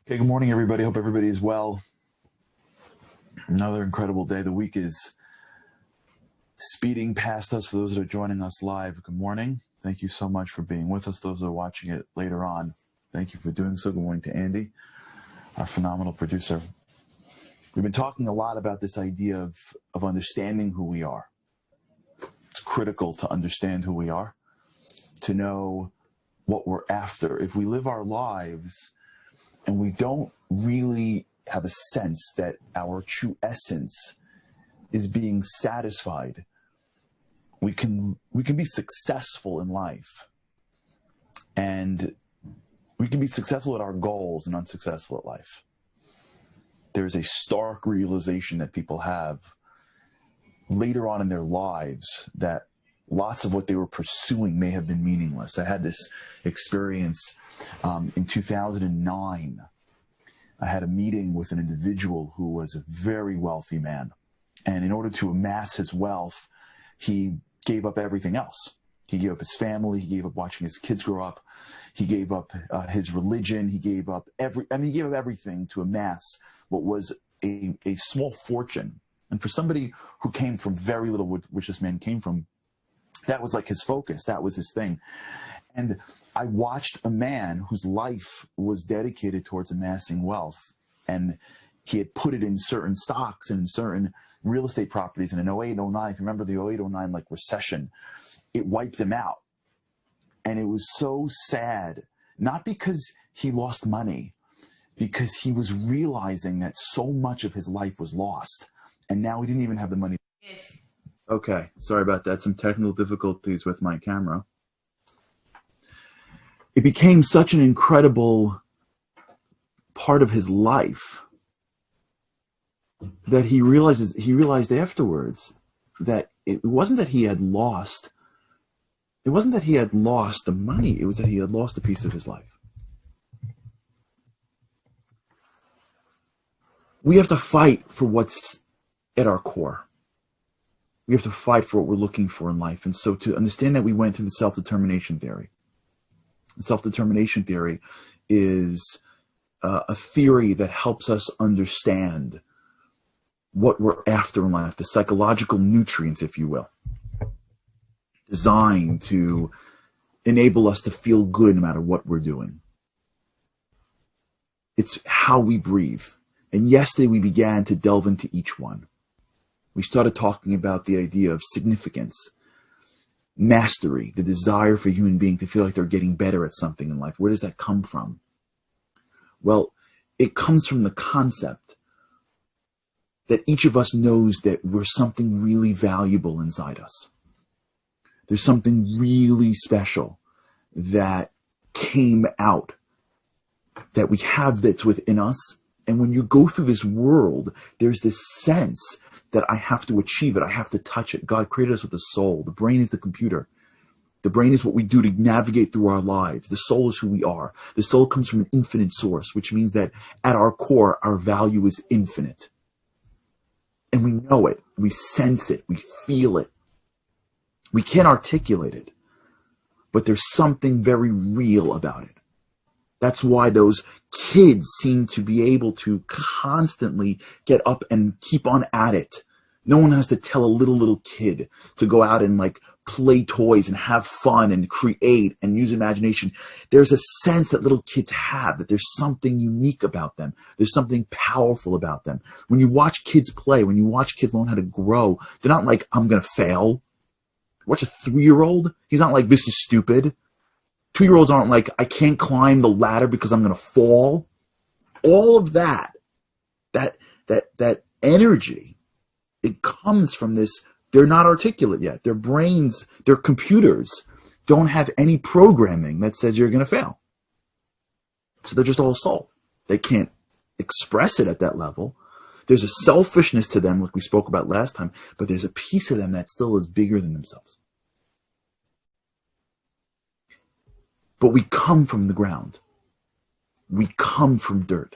Okay, good morning, everybody. Hope everybody is well. Another incredible day. The week is speeding past us for those that are joining us live. Good morning. Thank you so much for being with us. Those that are watching it later on, thank you for doing so. Good morning to Andy, our phenomenal producer. We've been talking a lot about this idea of understanding who we are. It's critical to understand who we are, to know what we're after. If we live our lives and we don't really have a sense that our true essence is being satisfied, we can be successful in life, and we can be successful at our goals and unsuccessful at life. There's a stark realization that people have later on in their lives that lots of what they were pursuing may have been meaningless. I had this experience in 2009. I had a meeting with an individual who was a very wealthy man. And in order to amass his wealth, he gave up everything else. He gave up his family. He gave up watching his kids grow up. He gave up his religion. He gave up he gave up everything to amass what was a small fortune. And for somebody who came from very little, which this man came from, that was like his focus. That was his thing. And I watched a man whose life was dedicated towards amassing wealth. And he had put it in certain stocks and in certain real estate properties. And in 08, 09, if you remember the 08, 09 like recession, it wiped him out. And it was so sad, not because he lost money, because he was realizing that so much of his life was lost. And now he didn't even have the money. Yes. Okay, sorry about that. Some technical difficulties with my camera. It became such an incredible part of his life that he realized afterwards that it wasn't that he had lost the money, it was that he had lost a piece of his life. We have to fight for what's at our core. We have to fight for what we're looking for in life. And so to understand that, we went through the self-determination theory. Self-determination theory is a theory that helps us understand what we're after in life, the psychological nutrients, if you will, designed to enable us to feel good no matter what we're doing. It's how we breathe. And yesterday we began to delve into each one. We started talking about the idea of significance, mastery, the desire for a human being to feel like they're getting better at something in life. Where does that come from? Well, it comes from the concept that each of us knows that we're something really valuable inside us. There's something really special that came out, that we have, that's within us. And when you go through this world, there's this sense that I have to achieve it. I have to touch it. God created us with a soul. The brain is the computer. The brain is what we do to navigate through our lives. The soul is who we are. The soul comes from an infinite source, which means that at our core, our value is infinite. And we know it. We sense it. We feel it. We can't articulate it, but there's something very real about it. That's why those kids seem to be able to constantly get up and keep on at it. No one has to tell a little kid to go out and like play toys and have fun and create and use imagination. There's a sense that little kids have, that there's something unique about them. There's something powerful about them. When you watch kids play, when you watch kids learn how to grow, they're not like, I'm going to fail. Watch a 3-year-old. He's not like, this is stupid. 2-year-olds aren't like, I can't climb the ladder because I'm going to fall. All of that energy, it comes from this. They're not articulate yet. Their brains, their computers don't have any programming that says you're going to fail. So they're just all soul. They can't express it at that level. There's a selfishness to them, like we spoke about last time, but there's a piece of them that still is bigger than themselves. But we come from the ground. We come from dirt.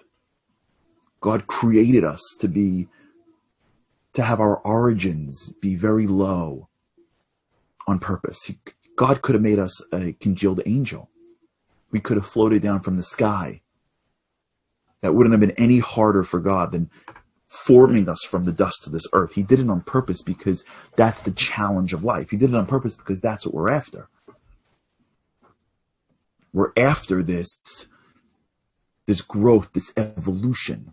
God created us to have our origins be very low on purpose. God could have made us a congealed angel. We could have floated down from the sky That wouldn't have been any harder for God than forming us from the dust of this earth. He did it on purpose because that's the challenge of life. He did it on purpose because that's what we're after. We're after this growth, this evolution.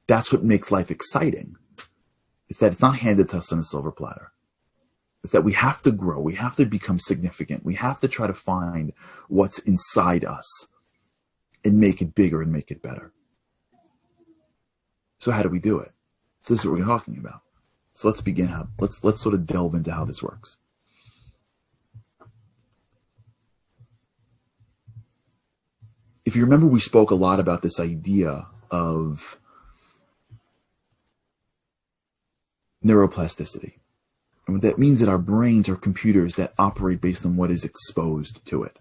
That's what makes life exciting. It's that it's not handed to us on a silver platter. It's that we have to grow. We have to become significant. We have to try to find what's inside us and make it bigger and make it better. So how do we do it? So this is what we're talking about. So let's begin. Let's sort of delve into how this works. If you remember, we spoke a lot about this idea of neuroplasticity. And that means that our brains are computers that operate based on what is exposed to it.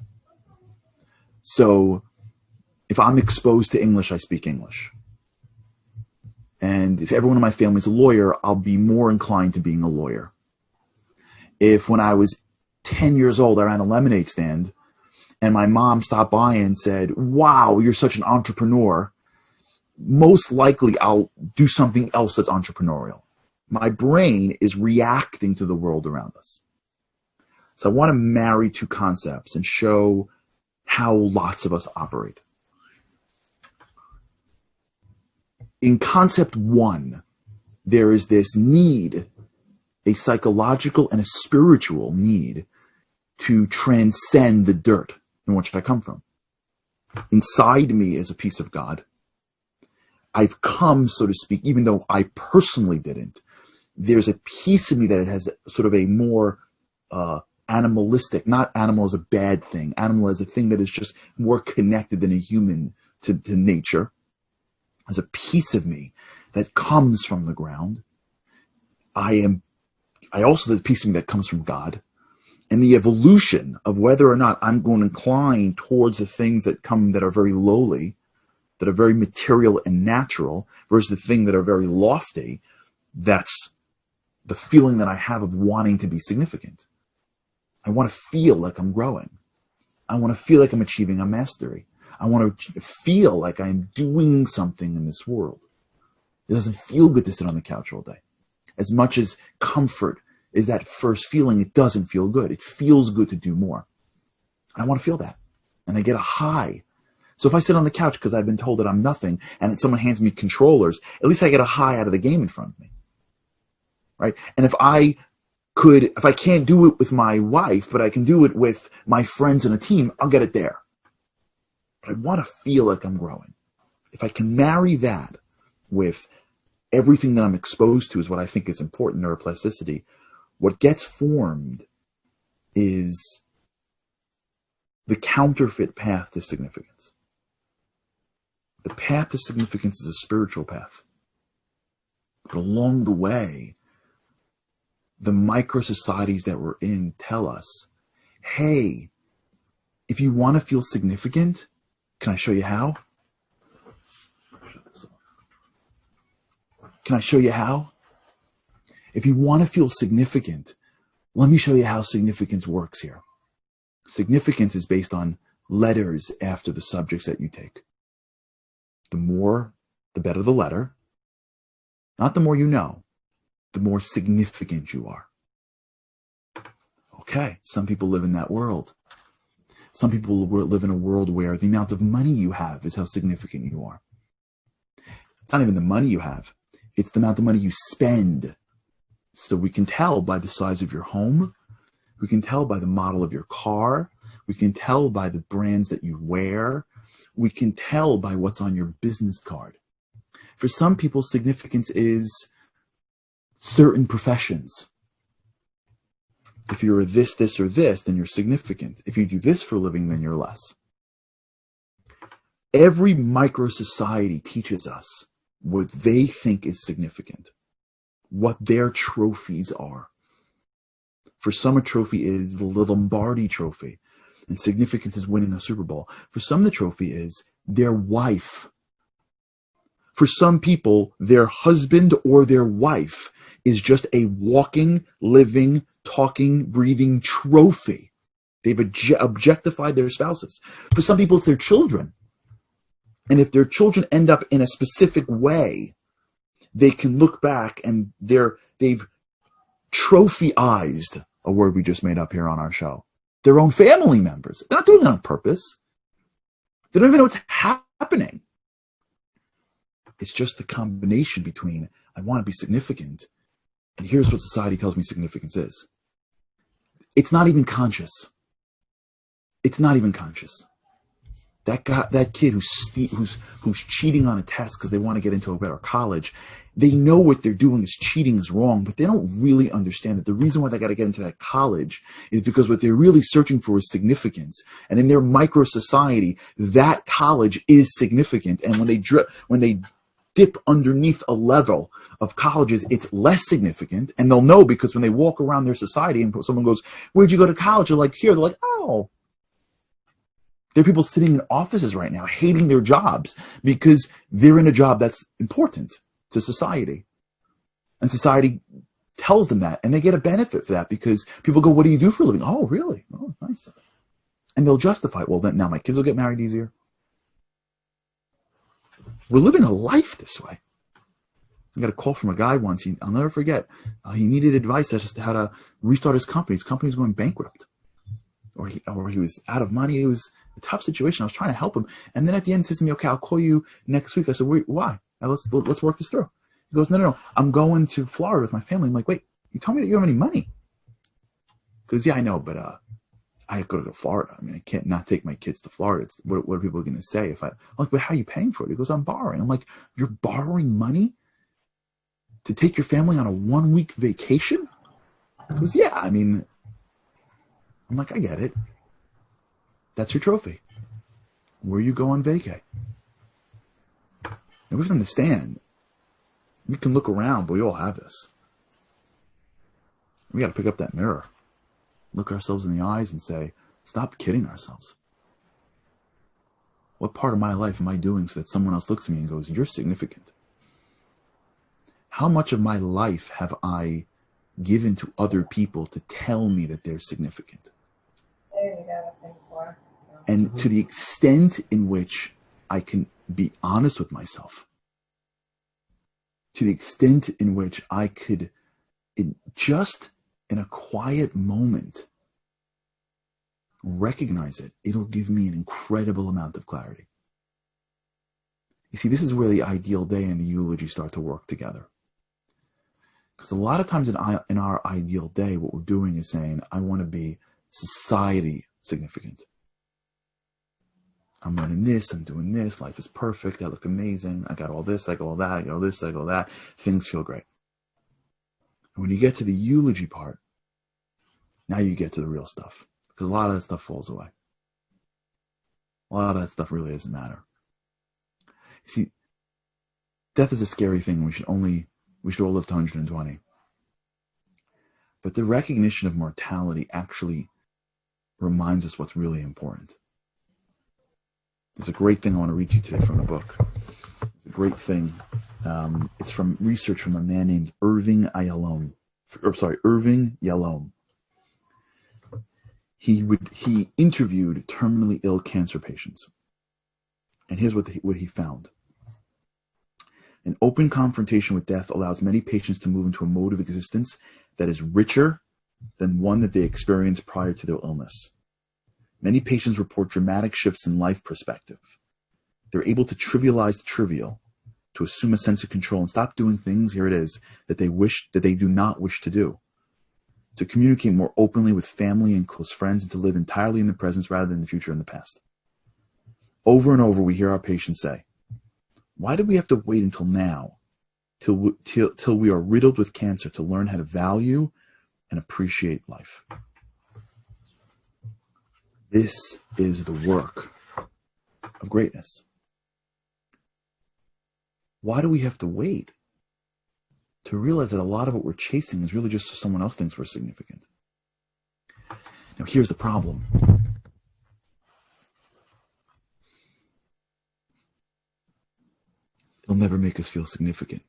So if I'm exposed to English, I speak English. And if everyone in my family is a lawyer, I'll be more inclined to being a lawyer. If when I was 10 years old, I ran a lemonade stand and my mom stopped by and said, "Wow, you're such an entrepreneur," most likely I'll do something else that's entrepreneurial. My brain is reacting to the world around us. So I want to marry two concepts and show how lots of us operate. In concept one, there is this need, a psychological and a spiritual need, to transcend the dirt in which I come from. Inside me is a piece of God. I've come, so to speak, even though I personally didn't. There's a piece of me that has sort of a more animalistic, not animal as a bad thing, animal as a thing that is just more connected than a human to nature. There's a piece of me that comes from the ground. I also, there's a piece of me that comes from God. And the evolution of whether or not I'm going to incline towards the things that come that are very lowly, that are very material and natural, versus the things that are very lofty, that's the feeling that I have of wanting to be significant. I want to feel like I'm growing. I want to feel like I'm achieving a mastery. I want to feel like I'm doing something in this world. It doesn't feel good to sit on the couch all day. As much as comfort is that first feeling, it doesn't feel good. It feels good to do more. I want to feel that. And I get a high. So if I sit on the couch because I've been told that I'm nothing and someone hands me controllers, at least I get a high out of the game in front of me. Right? And if I can't do it with my wife, but I can do it with my friends and a team, I'll get it there. But I want to feel like I'm growing. If I can marry that with everything that I'm exposed to is what I think is important, neuroplasticity, what gets formed is the counterfeit path to significance. The path to significance is a spiritual path. But along the way, the micro societies that we're in tell us, hey, if you want to feel significant, can I show you how? Can I show you how? If you want to feel significant, let me show you how significance works here. Significance is based on letters after the subjects that you take. The more, the better the letter. Not the more you know, the more significant you are. Okay, some people live in that world. Some people live in a world where the amount of money you have is how significant you are. It's not even the money you have. It's the amount of money you spend. So we can tell by the size of your home. We can tell by the model of your car. We can tell by the brands that you wear. We can tell by what's on your business card. For some people, significance is certain professions. If you're this, this, or this, then you're significant. If you do this for a living, then you're less. Every micro society teaches us what they think is significant, what their trophies are. For some, a trophy is the Lombardi trophy, and significance is winning a Super Bowl. For some, the trophy is their wife. For some people, their husband or their wife is just a walking, living, talking, breathing trophy. They've objectified their spouses. For some people, it's their children. And if their children end up in a specific way, they can look back and they've trophyized, a word we just made up here on our show, their own family members. They're not doing it on purpose. They don't even know what's happening. It's just the combination between, I want to be significant, and here's what society tells me significance is. It's not even conscious. It's not even conscious. That kid who's cheating on a test because they want to get into a better college, they know what they're doing is cheating is wrong, but they don't really understand that the reason why they got to get into that college is because what they're really searching for is significance. And in their micro society, that college is significant. And when they dip underneath a level of colleges, it's less significant. And they'll know because when they walk around their society and someone goes, "Where'd you go to college?" They're like, "Here." They're like, "Oh." There are people sitting in offices right now hating their jobs because they're in a job that's important to society. And society tells them that, and they get a benefit for that because people go, "What do you do for a living?" "Oh, really? Oh, nice." And they'll justify it. "Well, then now my kids will get married easier." We're living a life this way. I got a call from a guy once. I'll never forget. He needed advice as to how to restart his company. His company was going bankrupt. Or he was out of money. It was a tough situation. I was trying to help him. And then at the end, he says to me, "Okay, I'll call you next week." I said, "Wait, why? Let's work this through." He goes, No. I'm going to Florida with my family." I'm like, "Wait, you told me that you don't have any money." He goes, "Yeah, I know, but I go to Florida. I mean, I can't not take my kids to Florida. What are people going to say if I'm like, but how are you paying for it?" He goes, "I'm borrowing." I'm like, "You're borrowing money to take your family on a 1-week vacation?" He goes, "Yeah, I mean," I'm like, "I get it. That's your trophy. Where you go on vacay." And we have to understand, we can look around, but we all have this. We got to pick up that mirror, look ourselves in the eyes and say, stop kidding ourselves. What part of my life am I doing so that someone else looks at me and goes, "You're significant"? How much of my life have I given to other people to tell me that they're significant? And to the extent in which I can be honest with myself, to the extent in which I could, just in a quiet moment, recognize it, it'll give me an incredible amount of clarity. You see, this is where the ideal day and the eulogy start to work together. Because a lot of times in our ideal day, what we're doing is saying, I want to be society significant. I'm running this, I'm doing this, life is perfect, I look amazing, I got all this, I got all that, I got all this, I got all that, things feel great. And when you get to the eulogy part, now you get to the real stuff. Because a lot of that stuff falls away. A lot of that stuff really doesn't matter. You see, death is a scary thing. We should all live to 120. But the recognition of mortality actually reminds us what's really important. There's a great thing I want to read to you today from the book. It's a great thing. It's from research from a man named Irving Yalom. He interviewed terminally ill cancer patients. And here's what he found. An open confrontation with death allows many patients to move into a mode of existence that is richer than one that they experienced prior to their illness. Many patients report dramatic shifts in life perspective. They're able to trivialize the trivial, to assume a sense of control and stop doing things, here it is, that they do not wish to do. To communicate more openly with family and close friends, and to live entirely in the present rather than the future and the past. Over and over, we hear our patients say, "Why do we have to wait until now, till we are riddled with cancer, to learn how to value and appreciate life?" This is the work of greatness. Why do we have to wait to realize that a lot of what we're chasing is really just so someone else thinks we're significant? Now, here's the problem. It'll never make us feel significant.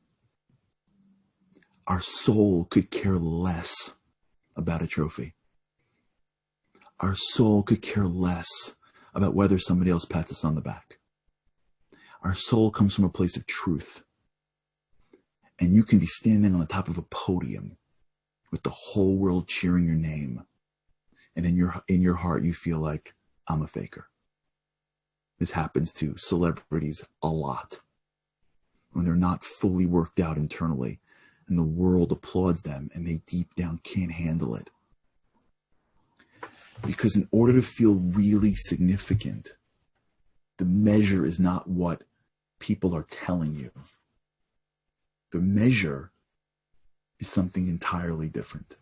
Our soul could care less about a trophy. Our soul could care less about whether somebody else pats us on the back. Our soul comes from a place of truth. And you can be standing on the top of a podium with the whole world cheering your name. And in your heart, you feel like, I'm a faker. This happens to celebrities a lot. When they're not fully worked out internally and the world applauds them and they deep down can't handle it. Because in order to feel really significant, the measure is not what people are telling you. The measure is something entirely different.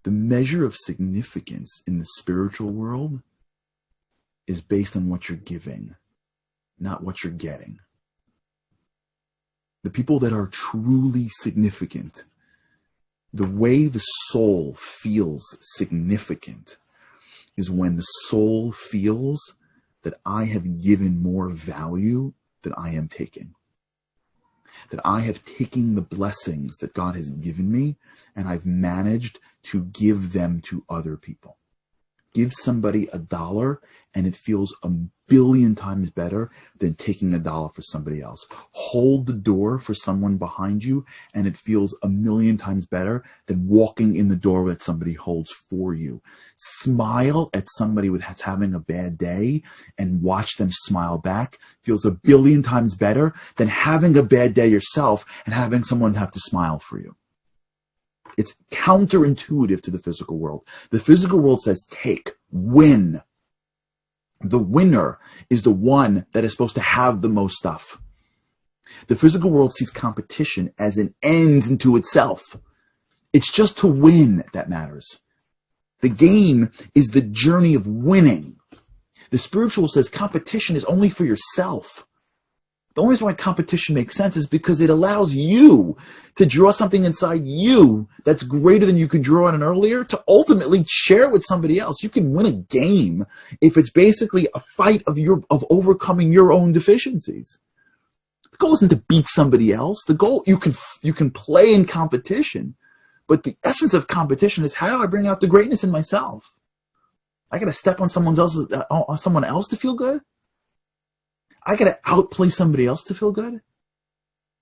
The measure of significance in the spiritual world is based on what you're giving, not what you're getting. The people that are truly significant, the way the soul feels significant is when the soul feels that I have given more value than I am taking. That I have taken the blessings that God has given me and I've managed to give them to other people. Give somebody $1 and it feels 1,000,000,000 times better than taking $1 for somebody else. Hold the door for someone behind you and it feels 1,000,000 times better than walking in the door that somebody holds for you. Smile at somebody that's having a bad day and watch them smile back feels 1,000,000,000 times better than having a bad day yourself and having someone have to smile for you. It's counterintuitive to the physical world. The physical world says, take, win. The winner is the one that is supposed to have the most stuff. The physical world sees competition as an end into itself. It's just to win that matters. The game is the journey of winning. The spiritual says competition is only for yourself. The only reason why competition makes sense is because it allows you to draw something inside you that's greater than you could draw on an earlier to ultimately share it with somebody else. You can win a game if it's basically a fight of overcoming your own deficiencies. The goal isn't to beat somebody else. The goal, you can play in competition, but the essence of competition is how do I bring out the greatness in myself? I got to step on someone else to feel good. I got to outplay somebody else to feel good.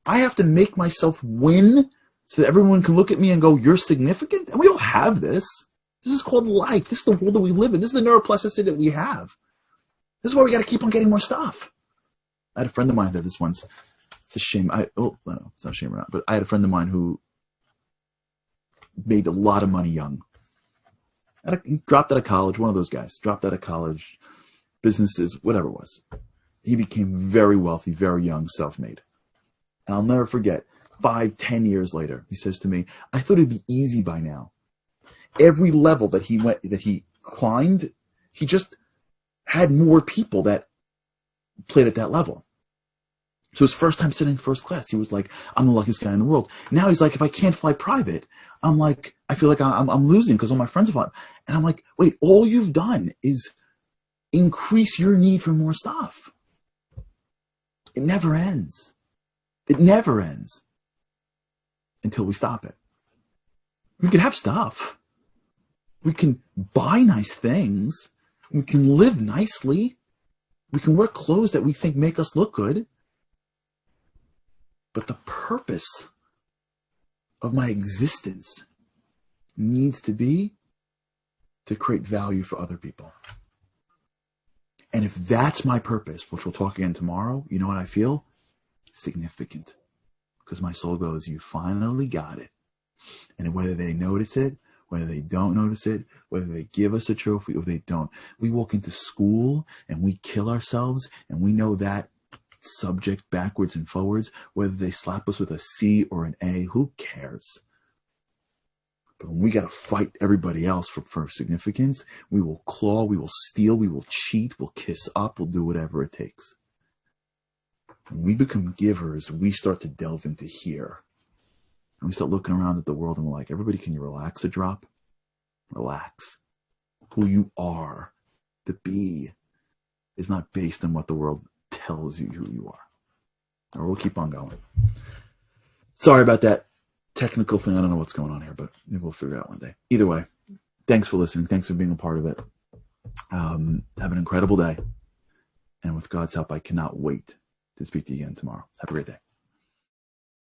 I have to make myself win so that everyone can look at me and go, you're significant. And we all have this. This is called life. This is the world that we live in. This is the neuroplasticity that we have. This is why we got to keep on getting more stuff. I had a friend of mine that this once, it's a shame. No, it's not a shame or not, but I had a friend of mine who made a lot of money young. He dropped out of college, one of those guys, dropped out of college, businesses, whatever it was. He became very wealthy, very young, self-made. And I'll never forget, 5-10 years later, he says to me, I thought it'd be easy by now. Every level that he climbed, he just had more people that played at that level. So his first time sitting in first class, he was like, I'm the luckiest guy in the world. Now he's like, if I can't fly private, I'm like, I feel like I'm losing because all my friends are flying. And I'm like, wait, all you've done is increase your need for more stuff. It never ends. It never ends until we stop it. We can have stuff. We can buy nice things. We can live nicely. We can wear clothes that we think make us look good. But the purpose of my existence needs to be to create value for other people. And if that's my purpose, which we'll talk again tomorrow, you know what I feel? Significant. Because my soul goes, you finally got it. And whether they notice it, whether they don't notice it, whether they give us a trophy or they don't, we walk into school and we kill ourselves and we know that subject backwards and forwards, whether they slap us with a C or an A, who cares? But when we got to fight everybody else for significance, we will claw, we will steal, we will cheat, we'll kiss up, we'll do whatever it takes. When we become givers, we start to delve into here. And we start looking around at the world and we're like, everybody, can you relax a drop? Relax. Who you are, the be, is not based on what the world tells you who you are. Or we'll keep on going. Sorry about that technical thing. I don't know what's going on here, but maybe we'll figure it out one day. Either way, thanks for listening. Thanks for being a part of it. Have an incredible day. And with God's help, I cannot wait to speak to you again tomorrow. Have a great day.